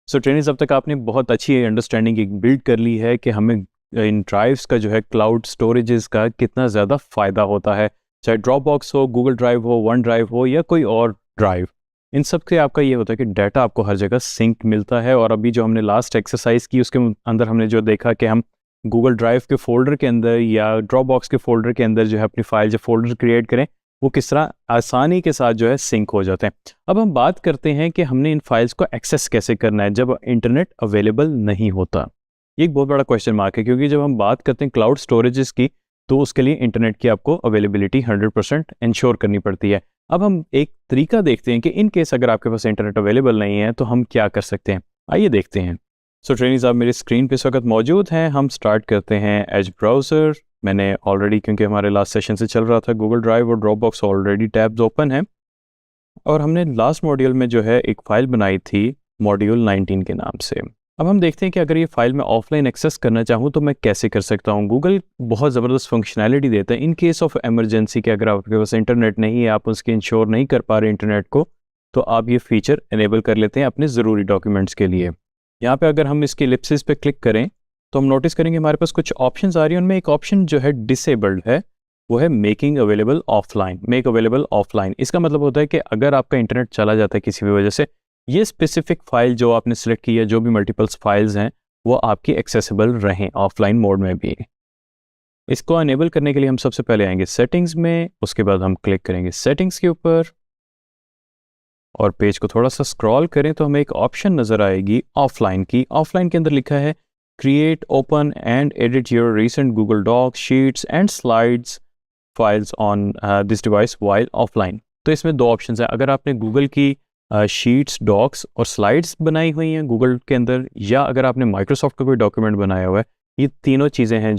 सो trainings अब तक आपने बहुत अच्छी अंडरस्टैंडिंग एक बिल्ड कर ली है कि हमें इन ड्राइव्स का जो है क्लाउड स्टोरेजेस का कितना ज़्यादा फ़ायदा होता है, चाहे ड्रॉप बॉक्स हो, गूगल ड्राइव हो, वन ड्राइव हो या कोई और ड्राइव। इन सब से आपका ये होता है कि डाटा आपको हर जगह सिंक मिलता है। और अभी जो हमने लास्ट एक्सरसाइज की उसके अंदर हमने जो देखा कि हम गूगल ड्राइव के फोल्डर के अंदर या ड्रॉप बॉक्स के फोल्डर के अंदर जो है अपनी फाइल जो फोल्डर क्रिएट करें वो किस तरह आसानी के साथ जो है सिंक हो जाते हैं। अब हम बात करते हैं कि हमने इन फाइल्स को एक्सेस कैसे करना है जब इंटरनेट अवेलेबल नहीं होता। ये एक बहुत बड़ा क्वेश्चन मार्क है, क्योंकि जब हम बात करते हैं क्लाउड स्टोरेजेस की तो उसके लिए इंटरनेट की आपको अवेलेबिलिटी 100% इंश्योर करनी पड़ती है। अब हम एक तरीका देखते हैं कि इन केस अगर आपके पास इंटरनेट अवेलेबल नहीं है तो हम क्या कर सकते हैं, आइए देखते हैं। सो ट्रेनिंग्स आप मेरी स्क्रीन पे इस वक्त मौजूद हैं। हम स्टार्ट करते हैं एज ब्राउज़र। मैंने ऑलरेडी, क्योंकि हमारे लास्ट सेशन से चल रहा था, गूगल ड्राइव और drop box already tabs open है और हमने लास्ट मॉड्यूल में जो है एक फ़ाइल बनाई थी मॉड्यूल 19 के नाम से। अब हम देखते हैं कि अगर ये फ़ाइल मैं ऑफलाइन एक्सेस करना चाहूँ तो मैं कैसे कर सकता हूँ। गूगल बहुत ज़बरदस्त फंक्शनैलिटी देता है इन केस ऑफ एमरजेंसी कि अगर आपके पास इंटरनेट नहीं है, आप उसके इंश्योर नहीं कर पा रहे इंटरनेट को, तो आप ये फ़ीचर इनेबल कर लेते हैं अपने ज़रूरी डॉक्यूमेंट्स के लिए। यहाँ पे अगर हम इसके इलिप्सिस पे क्लिक करें तो हम नोटिस करेंगे हमारे पास कुछ ऑप्शंस आ रही हैं। उनमें एक ऑप्शन जो है डिसेबल्ड है, वो है making available offline. Make available offline इसका मतलब होता है कि अगर आपका इंटरनेट चला जाता है किसी भी वजह से, ये स्पेसिफिक फाइल जो आपने सेलेक्ट की है, जो भी मल्टीपल्स फाइल्स हैं, वो आपकी एक्सेसिबल रहें ऑफलाइन मोड में भी। इसको अनेबल करने के लिए हम सबसे पहले आएंगे सेटिंग्स में, उसके बाद हम क्लिक करेंगे सेटिंग्स के ऊपर और पेज को थोड़ा सा स्क्रॉल करें तो हमें एक ऑप्शन नज़र आएगी ऑफलाइन की। ऑफलाइन के अंदर लिखा है create, open and edit your recent Google Docs, Sheets and Slides files on this device while offline. तो इसमें दो ऑप्शन हैं। अगर आपने गूगल की शीट्स, डॉक्स और स्लाइड्स बनाई हुई हैं गूगल के अंदर, या अगर आपने माइक्रोसॉफ्ट का कोई डॉक्यूमेंट बनाया हुआ है, ये तीनों चीज़ें हैं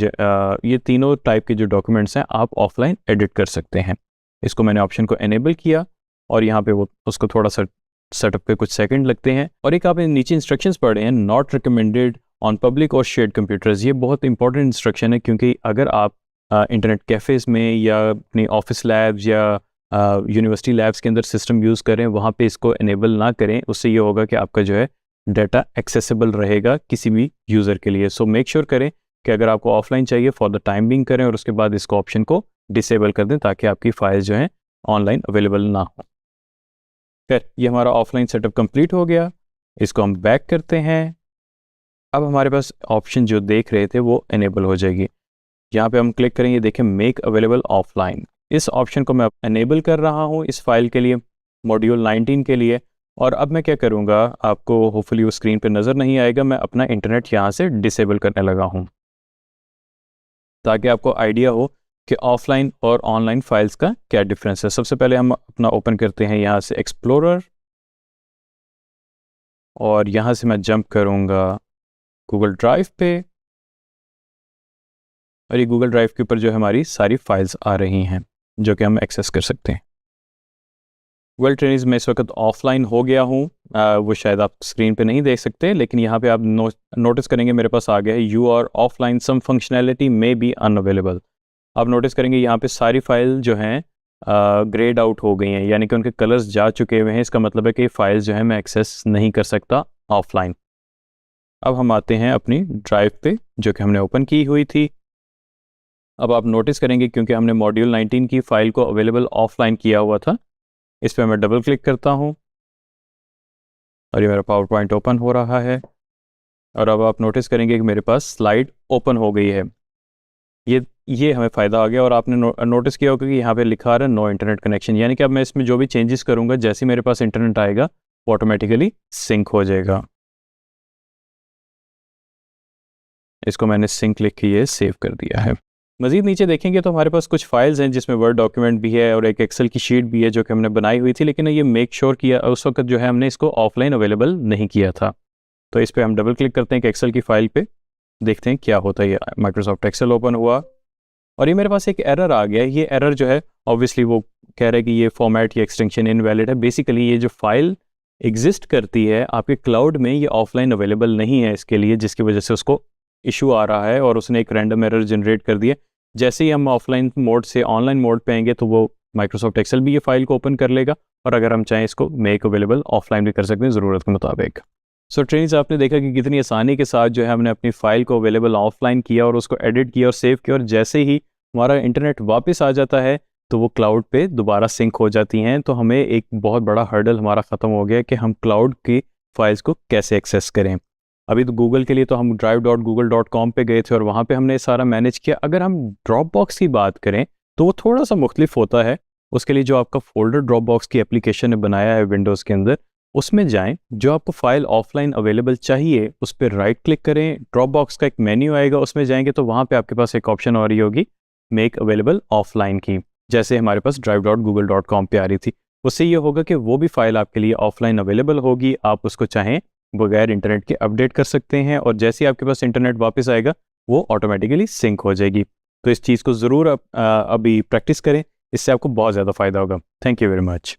ये तीनों टाइप के जो डॉक्यूमेंट्स हैं आप ऑफलाइन एडिट कर सकते हैं। इसको मैंने ऑप्शन को एनेबल किया और यहाँ पे वो उसको थोड़ा सा सेटअप पे कुछ सेकंड लगते हैं। और एक आपने नीचे इंस्ट्रक्शंस पढ़े हैं, नॉट रिकमेंडेड ऑन पब्लिक और शेयर्ड कंप्यूटर्स। ये बहुत इंपॉर्टेंट इंस्ट्रक्शन है, क्योंकि अगर आप इंटरनेट कैफ़ेज़ में या अपनी ऑफिस लैब्स या यूनिवर्सिटी लैब्स के अंदर सिस्टम यूज़ करें, वहाँ पे इसको इनेबल ना करें। उससे ये होगा कि आपका जो है डाटा एक्सेसिबल रहेगा किसी भी यूज़र के लिए। सो मेक श्योर करें कि अगर आपको ऑफलाइन चाहिए फॉर द टाइम बिंग करें और उसके बाद इसको ऑप्शन को डिसेबल कर दें ताकि आपकी फाइल्स जो हैं ऑनलाइन अवेलेबल ना हो। फिर ये हमारा ऑफलाइन सेटअप कंप्लीट हो गया। इसको हम बैक करते हैं। अब हमारे पास ऑप्शन जो देख रहे थे वो इनेबल हो जाएगी। यहाँ पे हम क्लिक करेंगे, देखें मेक अवेलेबल ऑफलाइन। इस ऑप्शन को मैं इनेबल कर रहा हूँ इस फाइल के लिए, मॉड्यूल 19 के लिए। और अब मैं क्या करूँगा, आपको होपफुली वो स्क्रीन पे नज़र नहीं आएगा, मैं अपना इंटरनेट यहाँ से डिसेबल करने लगा हूँ ताकि आपको आइडिया हो कि ऑफलाइन और ऑनलाइन फाइल्स का क्या डिफरेंस है। सबसे पहले हम अपना ओपन करते हैं यहाँ से एक्सप्लोरर और यहाँ से मैं जंप करूँगा गूगल ड्राइव पे और ये गूगल ड्राइव के ऊपर जो हमारी सारी फाइल्स आ रही हैं जो कि हम एक्सेस कर सकते हैं। गूगल ट्रेनिंग्स में इस वक्त ऑफलाइन हो गया हूँ, वो शायद आप स्क्रीन पे नहीं देख सकते, लेकिन यहाँ पे आप नोटिस करेंगे मेरे पास आ गया है you are offline, some functionality may be unavailable. आप नोटिस करेंगे यहाँ पे सारी फाइल जो हैं ग्रेड आउट हो गई हैं, यानी कि उनके कलर्स जा चुके हुए हैं। इसका मतलब है कि फाइल्स जो हैं मैं एक्सेस नहीं कर सकता ऑफलाइन। अब हम आते हैं अपनी ड्राइव पे जो कि हमने ओपन की हुई थी। अब आप नोटिस करेंगे क्योंकि हमने मॉड्यूल 19 की फ़ाइल को अवेलेबल ऑफलाइन किया हुआ था, इस पर मैं डबल क्लिक करता हूँ और ये मेरा पावर पॉइंट ओपन हो रहा है। और अब आप नोटिस करेंगे कि मेरे पास स्लाइड ओपन हो गई है। ये हमें फ़ायदा आ गया। और आपने नोटिस किया होगा कि यहाँ पे लिखा आ रहा है नो इंटरनेट कनेक्शन, यानी कि अब मैं इसमें जो भी चेंजेस करूँगा, जैसे मेरे पास इंटरनेट आएगा वो ऑटोमेटिकली सिंक हो जाएगा। इसको मैंने सिंक लिख के ये सेव कर दिया है। मज़ीद नीचे देखेंगे तो हमारे पास कुछ फाइल्स हैं जिसमें वर्ड डॉक्यूमेंट भी है और एक एक्सेल की शीट भी है जो कि हमने बनाई हुई थी, लेकिन ये मेक श्योर किया उस वक्त जो है हमने इसको ऑफलाइन अवेलेबल नहीं किया था। तो इस पर हम डबल क्लिक करते हैं कि एक्सेल की फ़ाइल पे, देखते हैं क्या होता है। माइक्रोसॉफ्ट एक्सेल ओपन हुआ और ये मेरे पास एक एरर आ गया। ये एरर जो है ऑब्वियसली वो कह रहा है कि ये फॉर्मेट या एक्सटेंशन इनवैलिड है। बेसिकली ये जो फाइल एग्जिस्ट करती है आपके क्लाउड में, ये ऑफलाइन अवेलेबल नहीं है इसके लिए, जिसकी वजह से उसको इशू आ रहा है और उसने एक रैंडम एरर जनरेट कर दिया। जैसे ही हम ऑफलाइन मोड से ऑनलाइन मोड पे आएंगे तो वो माइक्रोसॉफ्ट एक्सेल भी ये फाइल को ओपन कर लेगा और अगर हम चाहें इसको मेक अवेलेबल ऑफलाइन भी कर सकते हैं ज़रूरत के मुताबिक। सो ट्रेनिंग्स आपने देखा कि कितनी आसानी के साथ जो है हमने अपनी फाइल को अवेलेबल ऑफलाइन किया और उसको एडिट किया और सेव किया, और जैसे ही हमारा इंटरनेट वापस आ जाता है तो वो क्लाउड पे दोबारा सिंक हो जाती हैं। तो हमें एक बहुत बड़ा हर्डल हमारा ख़त्म हो गया कि हम क्लाउड की फाइल्स को कैसे एक्सेस करें। अभी तो गूगल के लिए तो हम drive.google.com पे गए थे और वहाँ पे हमने सारा मैनेज किया। अगर हम ड्रॉप बॉक्स की बात करें तो वो थोड़ा सा मुख्तलिफ होता है। उसके लिए जो आपका फोल्डर ड्रॉप बॉक्स की एप्लीकेशन ने बनाया है विंडोज़ के अंदर, उसमें जाएं, जो आपको फाइल ऑफलाइन अवेलेबल चाहिए उस पर राइट क्लिक करें, ड्रॉप बॉक्स का एक मेन्यू आएगा, उसमें जाएंगे तो वहाँ पे आपके पास एक ऑप्शन आ रही होगी मेक अवेलेबल ऑफलाइन की, जैसे हमारे पास drive.google.com पे आ रही थी। उससे ये होगा कि वो भी फाइल आपके लिए ऑफलाइन अवेलेबल होगी, आप उसको चाहें बगैर इंटरनेट के अपडेट कर सकते हैं, और जैसे ही आपके पास इंटरनेट वापस आएगा वो ऑटोमेटिकली सिंक हो जाएगी। तो इस चीज़ को ज़रूर अभी प्रैक्टिस करें, इससे आपको बहुत ज़्यादा फ़ायदा होगा। Thank you very much.